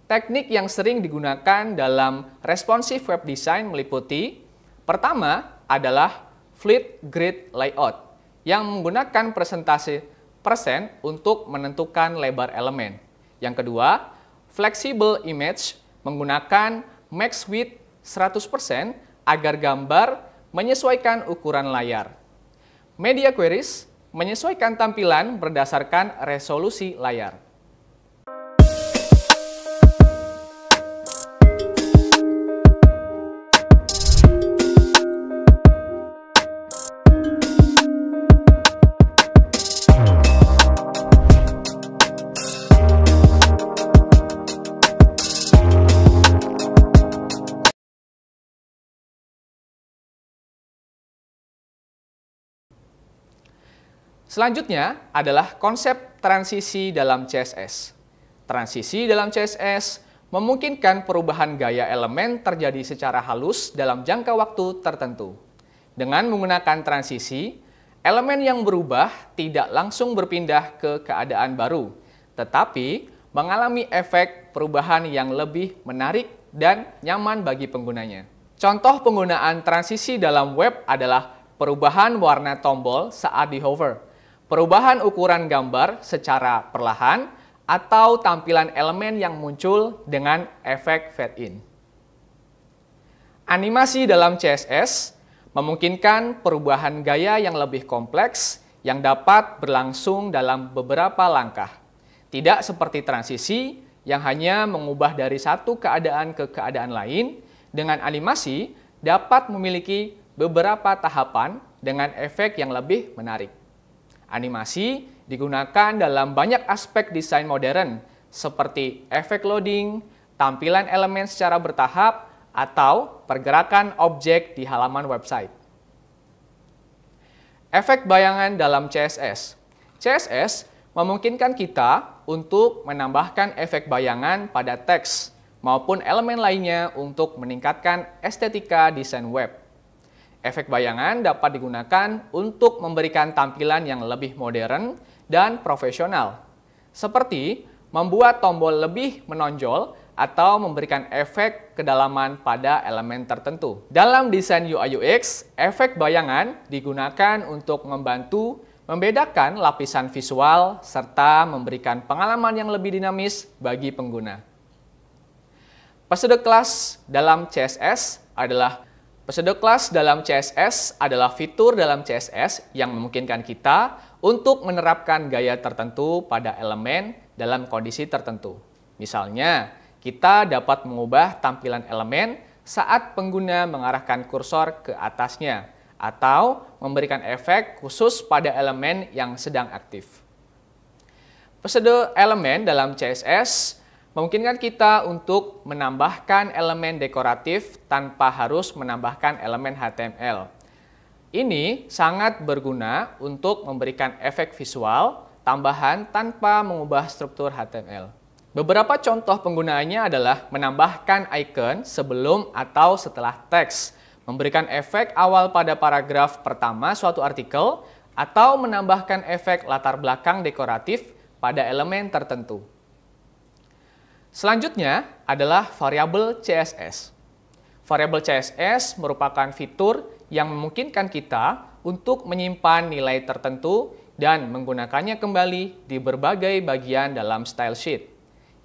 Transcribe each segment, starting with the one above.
Teknik yang sering digunakan dalam responsive web design meliputi: pertama adalah fluid grid layout yang menggunakan persentase persen untuk menentukan lebar elemen. Yang kedua, flexible image menggunakan max width 100% agar gambar menyesuaikan ukuran layar. Media queries menyesuaikan tampilan berdasarkan resolusi layar. Selanjutnya adalah konsep transisi dalam CSS. Transisi dalam CSS memungkinkan perubahan gaya elemen terjadi secara halus dalam jangka waktu tertentu. Dengan menggunakan transisi, elemen yang berubah tidak langsung berpindah ke keadaan baru, tetapi mengalami efek perubahan yang lebih menarik dan nyaman bagi penggunanya. Contoh penggunaan transisi dalam web adalah perubahan warna tombol saat di hover, perubahan ukuran gambar secara perlahan, atau tampilan elemen yang muncul dengan efek fade-in. Animasi dalam CSS memungkinkan perubahan gaya yang lebih kompleks yang dapat berlangsung dalam beberapa langkah. Tidak seperti transisi yang hanya mengubah dari satu keadaan ke keadaan lain, dengan animasi dapat memiliki beberapa tahapan dengan efek yang lebih menarik. Animasi digunakan dalam banyak aspek desain modern, seperti efek loading, tampilan elemen secara bertahap, atau pergerakan objek di halaman website. Efek bayangan dalam CSS. CSS memungkinkan kita untuk menambahkan efek bayangan pada teks maupun elemen lainnya untuk meningkatkan estetika desain web. Efek bayangan dapat digunakan untuk memberikan tampilan yang lebih modern dan profesional, seperti membuat tombol lebih menonjol atau memberikan efek kedalaman pada elemen tertentu. Dalam desain UI UX, efek bayangan digunakan untuk membantu membedakan lapisan visual serta memberikan pengalaman yang lebih dinamis bagi pengguna. Pseudo class dalam CSS adalah fitur dalam CSS yang memungkinkan kita untuk menerapkan gaya tertentu pada elemen dalam kondisi tertentu. Misalnya, kita dapat mengubah tampilan elemen saat pengguna mengarahkan kursor ke atasnya atau memberikan efek khusus pada elemen yang sedang aktif. Pseudo elemen dalam CSS memungkinkan kita untuk menambahkan elemen dekoratif tanpa harus menambahkan elemen HTML. Ini sangat berguna untuk memberikan efek visual tambahan tanpa mengubah struktur HTML. Beberapa contoh penggunaannya adalah menambahkan icon sebelum atau setelah teks, memberikan efek awal pada paragraf pertama suatu artikel, atau menambahkan efek latar belakang dekoratif pada elemen tertentu. Selanjutnya adalah variabel CSS. Variabel CSS merupakan fitur yang memungkinkan kita untuk menyimpan nilai tertentu dan menggunakannya kembali di berbagai bagian dalam style sheet.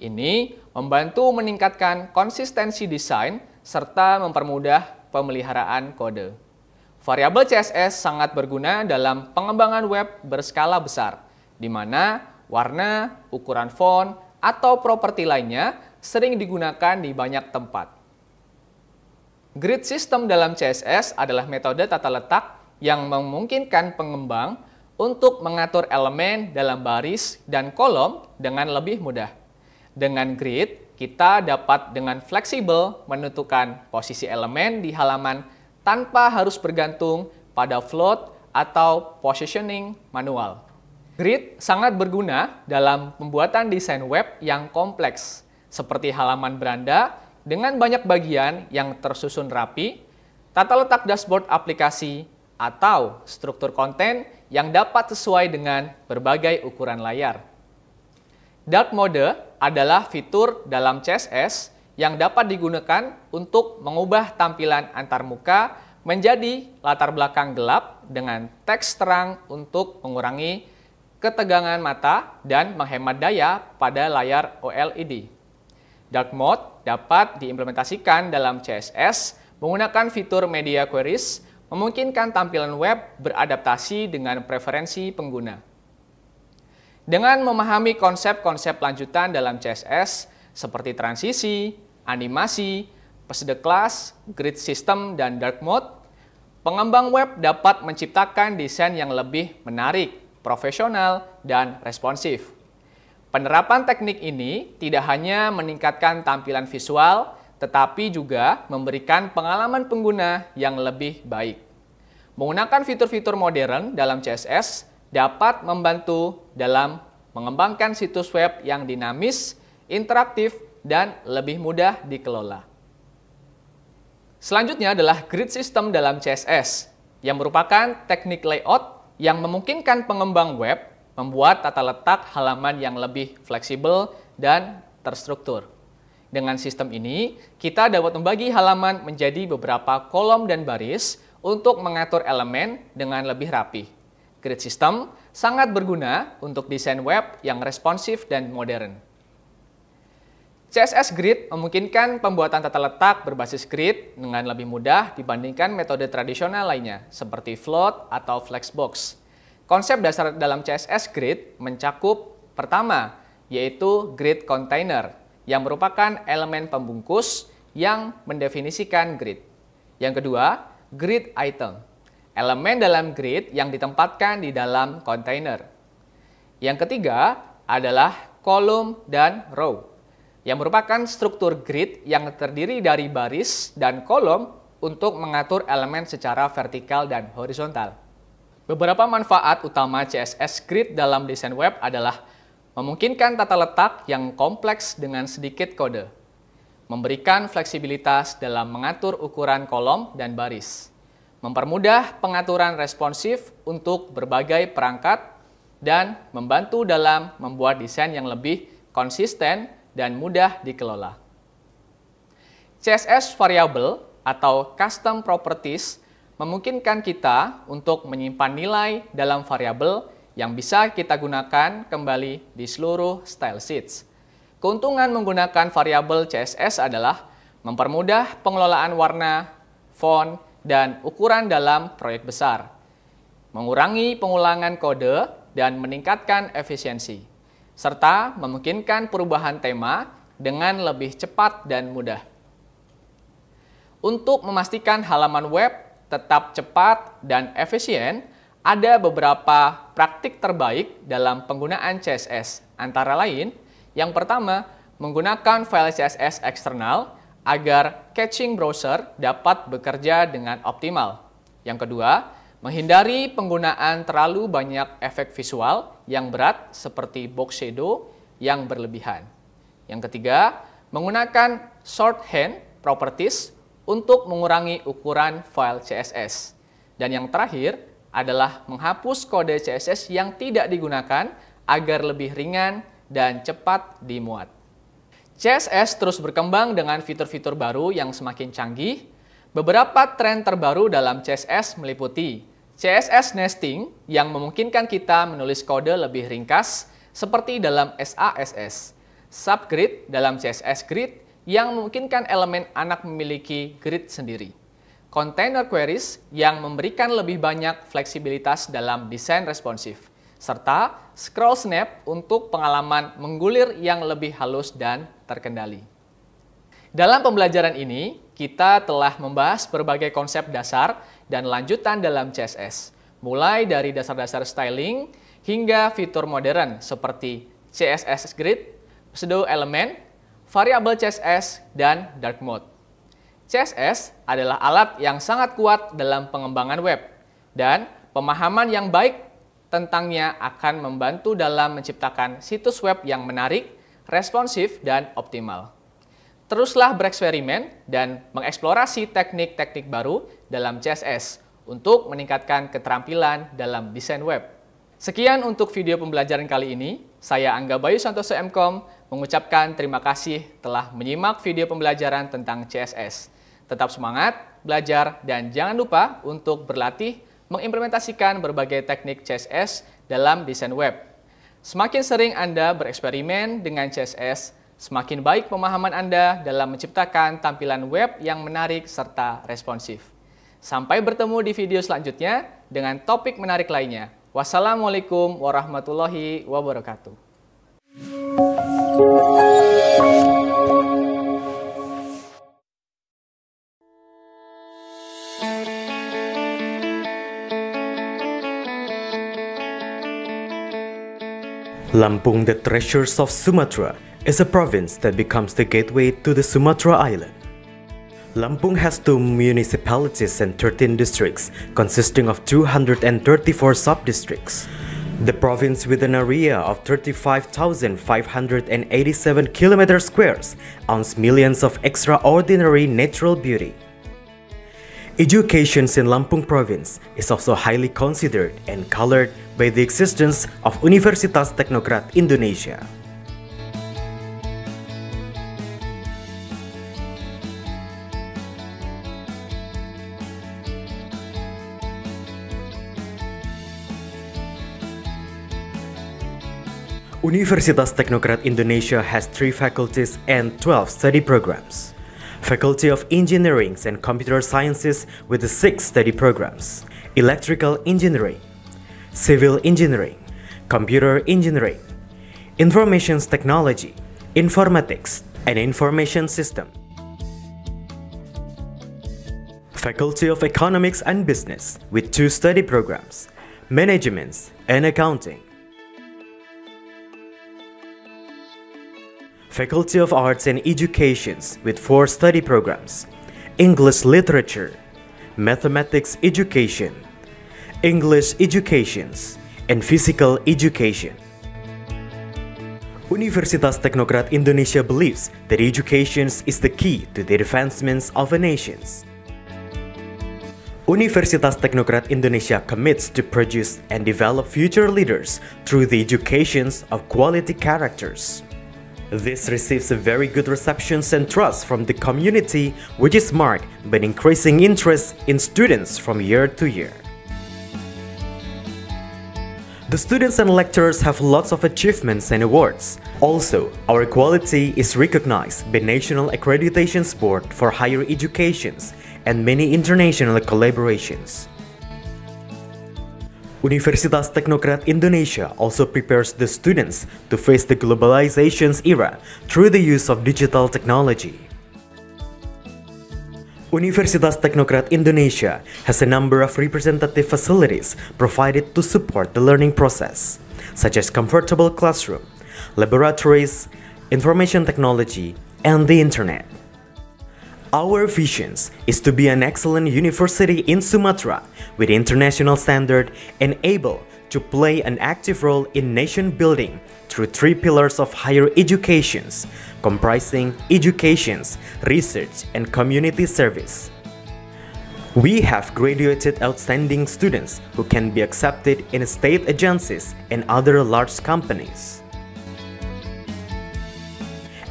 Ini membantu meningkatkan konsistensi desain serta mempermudah pemeliharaan kode. Variabel CSS sangat berguna dalam pengembangan web berskala besar, di mana warna, ukuran font, atau properti lainnya sering digunakan di banyak tempat. Grid system dalam CSS adalah metode tata letak yang memungkinkan pengembang untuk mengatur elemen dalam baris dan kolom dengan lebih mudah. Dengan grid, kita dapat dengan fleksibel menentukan posisi elemen di halaman tanpa harus bergantung pada float atau positioning manual. Grid sangat berguna dalam pembuatan desain web yang kompleks, seperti halaman beranda dengan banyak bagian yang tersusun rapi, tata letak dashboard aplikasi, atau struktur konten yang dapat sesuai dengan berbagai ukuran layar. Dark mode adalah fitur dalam CSS yang dapat digunakan untuk mengubah tampilan antarmuka menjadi latar belakang gelap dengan teks terang untuk mengurangi ketegangan mata dan menghemat daya pada layar OLED. Dark Mode dapat diimplementasikan dalam CSS menggunakan fitur Media Queries, memungkinkan tampilan web beradaptasi dengan preferensi pengguna. Dengan memahami konsep-konsep lanjutan dalam CSS seperti transisi, animasi, passed class, grid system, dan dark mode, pengembang web dapat menciptakan desain yang lebih menarik, profesional, dan responsif. Penerapan teknik ini tidak hanya meningkatkan tampilan visual, tetapi juga memberikan pengalaman pengguna yang lebih baik. Menggunakan fitur-fitur modern dalam CSS dapat membantu dalam mengembangkan situs web yang dinamis, interaktif, dan lebih mudah dikelola. Selanjutnya adalah grid system dalam CSS, yang merupakan teknik layout yang memungkinkan pengembang web membuat tata letak halaman yang lebih fleksibel dan terstruktur. Dengan sistem ini, kita dapat membagi halaman menjadi beberapa kolom dan baris untuk mengatur elemen dengan lebih rapi. Grid system sangat berguna untuk desain web yang responsif dan modern. CSS Grid memungkinkan pembuatan tata letak berbasis grid dengan lebih mudah dibandingkan metode tradisional lainnya, seperti float atau flexbox. Konsep dasar dalam CSS Grid mencakup pertama, yaitu grid container, yang merupakan elemen pembungkus yang mendefinisikan grid. Yang kedua, grid item, elemen dalam grid yang ditempatkan di dalam kontainer. Yang ketiga adalah kolom dan row, yang merupakan struktur grid yang terdiri dari baris dan kolom untuk mengatur elemen secara vertikal dan horizontal. Beberapa manfaat utama CSS Grid dalam desain web adalah memungkinkan tata letak yang kompleks dengan sedikit kode, memberikan fleksibilitas dalam mengatur ukuran kolom dan baris, mempermudah pengaturan responsif untuk berbagai perangkat, dan membantu dalam membuat desain yang lebih konsisten dan mudah dikelola. CSS Variable atau Custom Properties memungkinkan kita untuk menyimpan nilai dalam variabel yang bisa kita gunakan kembali di seluruh style sheets. Keuntungan menggunakan variabel CSS adalah mempermudah pengelolaan warna, font, dan ukuran dalam proyek besar, mengurangi pengulangan kode, dan meningkatkan efisiensi, serta memungkinkan perubahan tema dengan lebih cepat dan mudah. Untuk memastikan halaman web tetap cepat dan efisien, ada beberapa praktik terbaik dalam penggunaan CSS, antara lain, yang pertama, menggunakan file CSS eksternal agar caching browser dapat bekerja dengan optimal. Yang kedua, menghindari penggunaan terlalu banyak efek visual yang berat seperti box shadow yang berlebihan. Yang ketiga, menggunakan shorthand properties untuk mengurangi ukuran file CSS. Dan yang terakhir adalah menghapus kode CSS yang tidak digunakan agar lebih ringan dan cepat dimuat. CSS terus berkembang dengan fitur-fitur baru yang semakin canggih. Beberapa tren terbaru dalam CSS meliputi CSS nesting yang memungkinkan kita menulis kode lebih ringkas seperti dalam SASS, subgrid dalam CSS Grid yang memungkinkan elemen anak memiliki grid sendiri, container queries yang memberikan lebih banyak fleksibilitas dalam desain responsif, serta scroll snap untuk pengalaman menggulir yang lebih halus dan terkendali. Dalam pembelajaran ini, kita telah membahas berbagai konsep dasar dan lanjutan dalam CSS, mulai dari dasar-dasar styling hingga fitur modern seperti CSS Grid, pseudo element, variabel CSS, dan dark mode. CSS adalah alat yang sangat kuat dalam pengembangan web, dan pemahaman yang baik tentangnya akan membantu dalam menciptakan situs web yang menarik, responsif, dan optimal. Teruslah bereksperimen dan mengeksplorasi teknik-teknik baru dalam CSS untuk meningkatkan keterampilan dalam desain web. Sekian untuk video pembelajaran kali ini. Saya Angga Bayu Santoso MKom, mengucapkan terima kasih telah menyimak video pembelajaran tentang CSS. Tetap semangat, belajar, dan jangan lupa untuk berlatih mengimplementasikan berbagai teknik CSS dalam desain web. Semakin sering Anda bereksperimen dengan CSS, semakin baik pemahaman Anda dalam menciptakan tampilan web yang menarik serta responsif. Sampai bertemu di video selanjutnya dengan topik menarik lainnya. Wassalamualaikum warahmatullahi wabarakatuh. Lampung, the Treasures of Sumatra, is a province that becomes the gateway to the Sumatra Island. Lampung has 2 municipalities and 13 districts, consisting of 234 sub-districts. The province, with an area of 35,587 km squares, owns millions of extraordinary natural beauty. Education in Lampung province is also highly considered and colored by the existence of Universitas Teknokrat Indonesia. Universitas Teknokrat Indonesia has 3 faculties and 12 study programs. Faculty of Engineering and Computer Sciences with the 6 study programs: Electrical Engineering, Civil Engineering, Computer Engineering, Information Technology, Informatics, and Information System. Faculty of Economics and Business with 2 study programs: Management and Accounting. Faculty of Arts and Educations with 4 study programs: English Literature, Mathematics Education, English Educations, and Physical Education. Universitas Teknokrat Indonesia believes that education is the key to the advancements of a nation. Universitas Teknokrat Indonesia commits to produce and develop future leaders through the education of quality characters. This receives a very good reception and trust from the community, which is marked by an increasing interest in students from year to year. The students and lecturers have lots of achievements and awards. Also, our quality is recognized by National Accreditation Board for Higher Education and many international collaborations. Universitas Teknokrat Indonesia also prepares the students to face the globalization's era through the use of digital technology. Universitas Teknokrat Indonesia has a number of representative facilities provided to support the learning process, such as comfortable classroom, laboratories, information technology, and the internet. Our vision is to be an excellent university in Sumatra with international standard and able to play an active role in nation building through 3 pillars of higher education, comprising education, research, and community service. We have graduated outstanding students who can be accepted in state agencies and other large companies.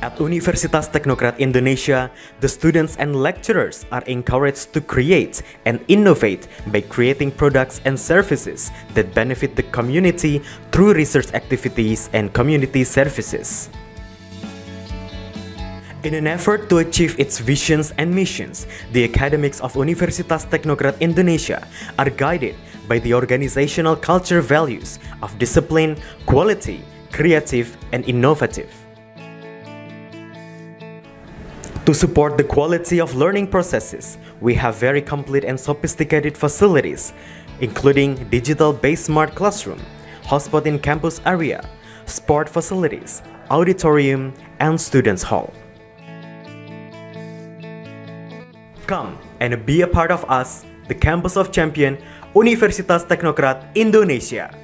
At Universitas Teknokrat Indonesia, the students and lecturers are encouraged to create and innovate by creating products and services that benefit the community through research activities and community services. In an effort to achieve its visions and missions, the academics of Universitas Teknokrat Indonesia are guided by the organizational culture values of discipline, quality, creative, and innovative. To support the quality of learning processes, we have very complete and sophisticated facilities, including digital-based smart classroom, hotspot in campus area, sport facilities, auditorium, and students' hall. Come and be a part of us, the Campus of Champion, Universitas Teknokrat Indonesia.